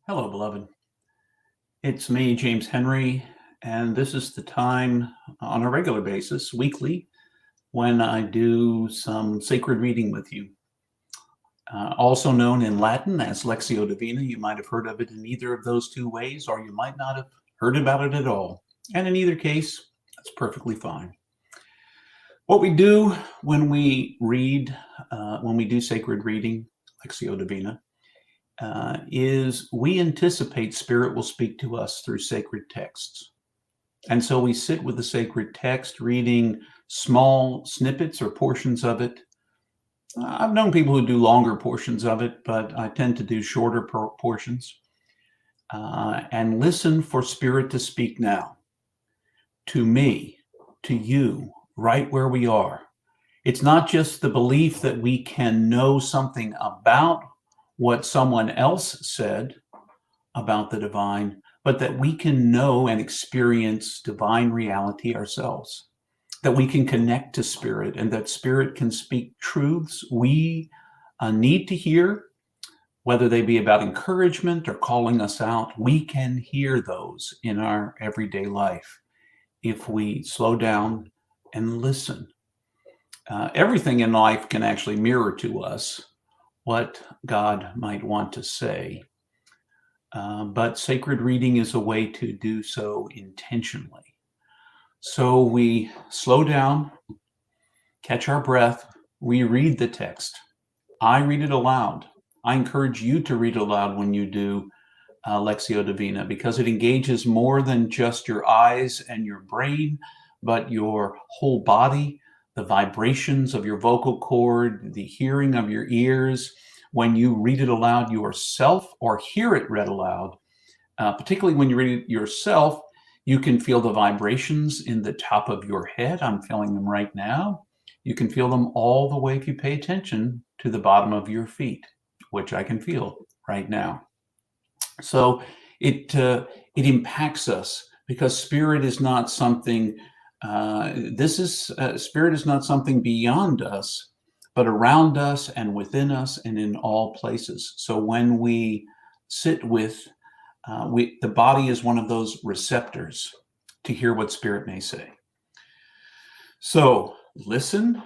Hello, beloved. It's me, James Henry, and this is the time on a regular basis, weekly, when I do some sacred reading with you. Also known in Latin as Lectio Divina. You might have heard of it in either of those two ways, or you might not have heard about it at all. And in either case, that's perfectly fine. What we do when we read, when we do sacred reading, Lectio Divina, is we anticipate Spirit will speak to us through sacred texts. And so we sit with the sacred text, reading small snippets or portions of it. I've known people who do longer portions of it, but I tend to do shorter portions. And listen for Spirit to speak now, to me, to you, right where we are. It's not just the belief that we can know something about what someone else said about the divine, but that we can know and experience divine reality ourselves, that we can connect to Spirit, and that Spirit can speak truths we need to hear, whether they be about encouragement or calling us out. We can hear those in our everyday life if we slow down and listen. Everything in life can actually mirror to us what God might want to say. But sacred reading is a way to do so intentionally. So we slow down, catch our breath, we read the text. I read it aloud. I encourage you to read aloud when you do Lectio Divina, because it engages more than just your eyes and your brain, but your whole body, the vibrations of your vocal cord, the hearing of your ears. When you read it aloud yourself or hear it read aloud, particularly when you read it yourself, you can feel the vibrations in the top of your head. I'm feeling them right now. You can feel them all the way, if you pay attention, to the bottom of your feet, which I can feel right now. So it impacts us, because Spirit is not something, Spirit is not something beyond us, but around us and within us and in all places. So when we sit with, the body is one of those receptors to hear what Spirit may say. So listen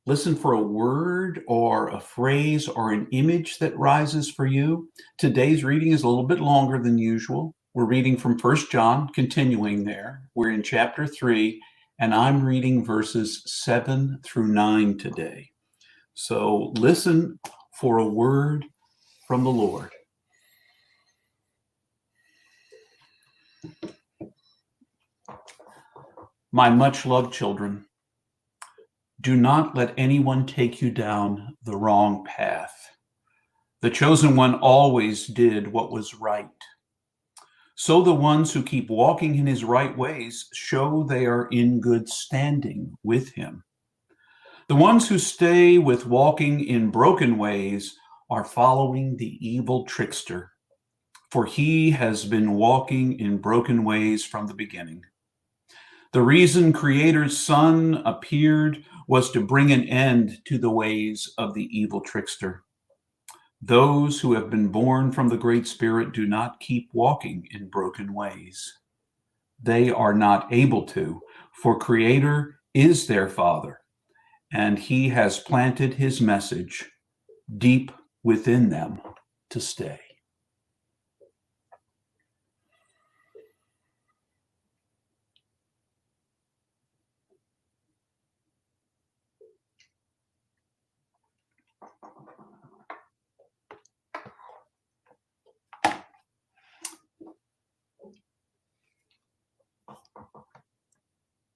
for a word or a phrase or an image that rises for you. Today's reading is a little bit longer than usual. We're reading from 1 John, continuing there. We're in chapter 3, and I'm reading verses 7 through 9 today. So listen for a word from the Lord. My much-loved children, do not let anyone take you down the wrong path. The chosen one always did what was right. So the ones who keep walking in his right ways show they are in good standing with him. The ones who stay with walking in broken ways are following the evil trickster, for he has been walking in broken ways from the beginning. The reason Creator's Son appeared was to bring an end to the ways of the evil trickster. Those who have been born from the Great Spirit do not keep walking in broken ways. They are not able to, for Creator is their Father, and he has planted his message deep within them to stay.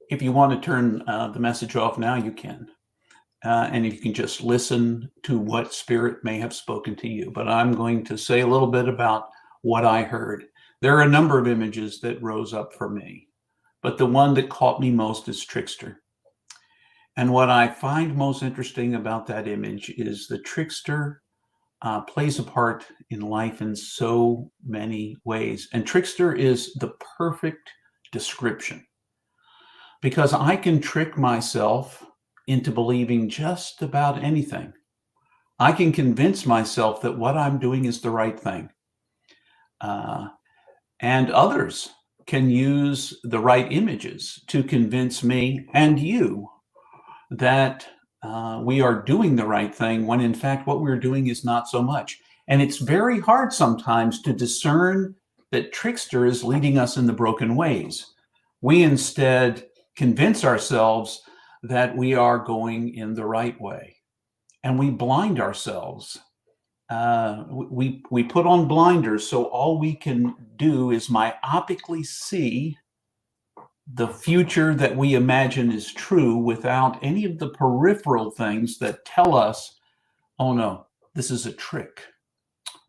If you want to turn the message off now, you can. And you can just listen to what Spirit may have spoken to you. But I'm going to say a little bit about what I heard. There are a number of images that rose up for me, but the one that caught me most is trickster. And what I find most interesting about that image is the trickster plays a part in life in so many ways. And trickster is the perfect description, because I can trick myself into believing just about anything. I can convince myself that what I'm doing is the right thing. Uh, and others can use the right images to convince me and you that we are doing the right thing when in fact what we're doing is not so much. And it's very hard sometimes to discern that trickster is leading us in the broken ways. We instead convince ourselves that we are going in the right way, and we blind ourselves. We put on blinders, so all we can do is myopically see the future that we imagine is true without any of the peripheral things that tell us, oh no, this is a trick.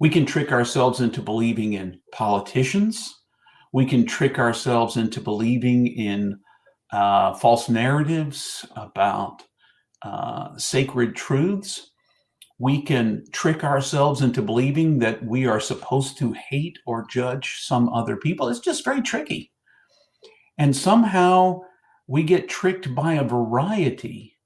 We can trick ourselves into believing in politicians. We can trick ourselves into believing in false narratives about sacred truths. We can trick ourselves into believing that we are supposed to hate or judge some other people. It's just very tricky. And somehow we get tricked by a variety,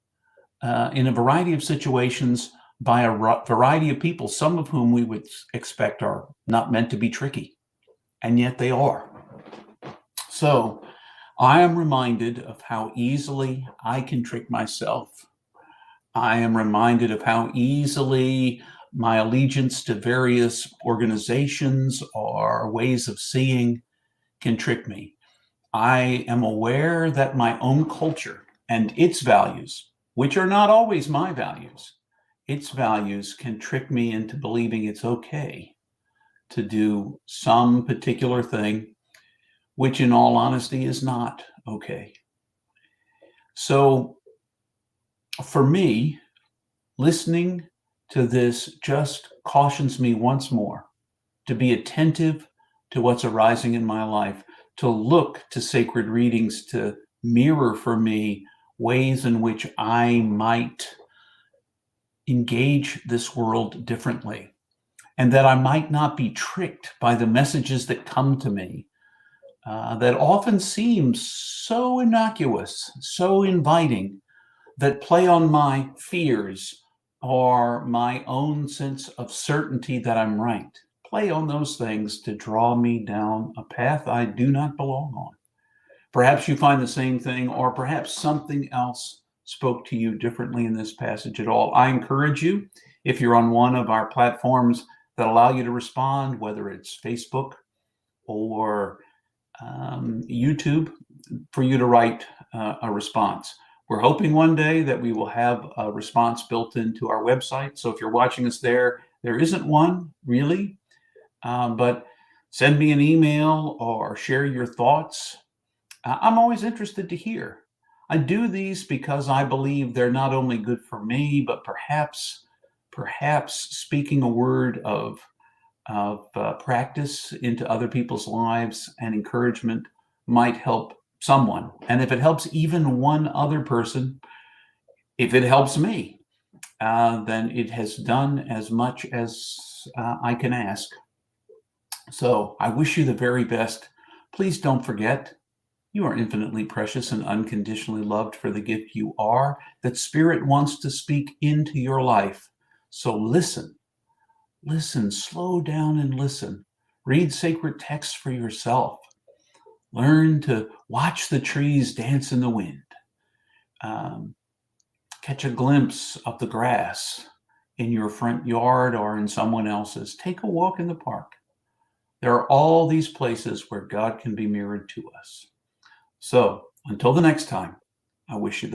in a variety of situations, by a variety of people, some of whom we would expect are not meant to be tricky, and yet they are. So I am reminded of how easily I can trick myself. I am reminded of how easily my allegiance to various organizations or ways of seeing can trick me. I am aware that my own culture and its values, which are not always my values, its values can trick me into believing it's okay to do some particular thing, which in all honesty is not okay. So for me, listening to this just cautions me once more to be attentive to what's arising in my life, to look to sacred readings to mirror for me ways in which I might engage this world differently, and that I might not be tricked by the messages that come to me that often seem so innocuous, so inviting, that play on my fears or my own sense of certainty that I'm right, play on those things to draw me down a path I do not belong on. Perhaps you find the same thing, or perhaps something else spoke to you differently in this passage at all. I encourage you, if you're on one of our platforms that allow you to respond, whether it's Facebook or YouTube, for you to write a response. We're hoping one day that we will have a response built into our website. So if you're watching us there isn't one really, but send me an email or share your thoughts. I'm always interested to hear. I do these because I believe they're not only good for me, but perhaps speaking a word of practice into other people's lives and encouragement might help someone. And if it helps even one other person, if it helps me, then it has done as much as I can ask. So I wish you the very best. Please don't forget, you are infinitely precious and unconditionally loved for the gift you are, that Spirit wants to speak into your life. So listen, slow down and listen. Read sacred texts for yourself. Learn to watch the trees dance in the wind. Catch a glimpse of the grass in your front yard or in someone else's. Take a walk in the park. There are all these places where God can be mirrored to us. So until the next time, I wish you the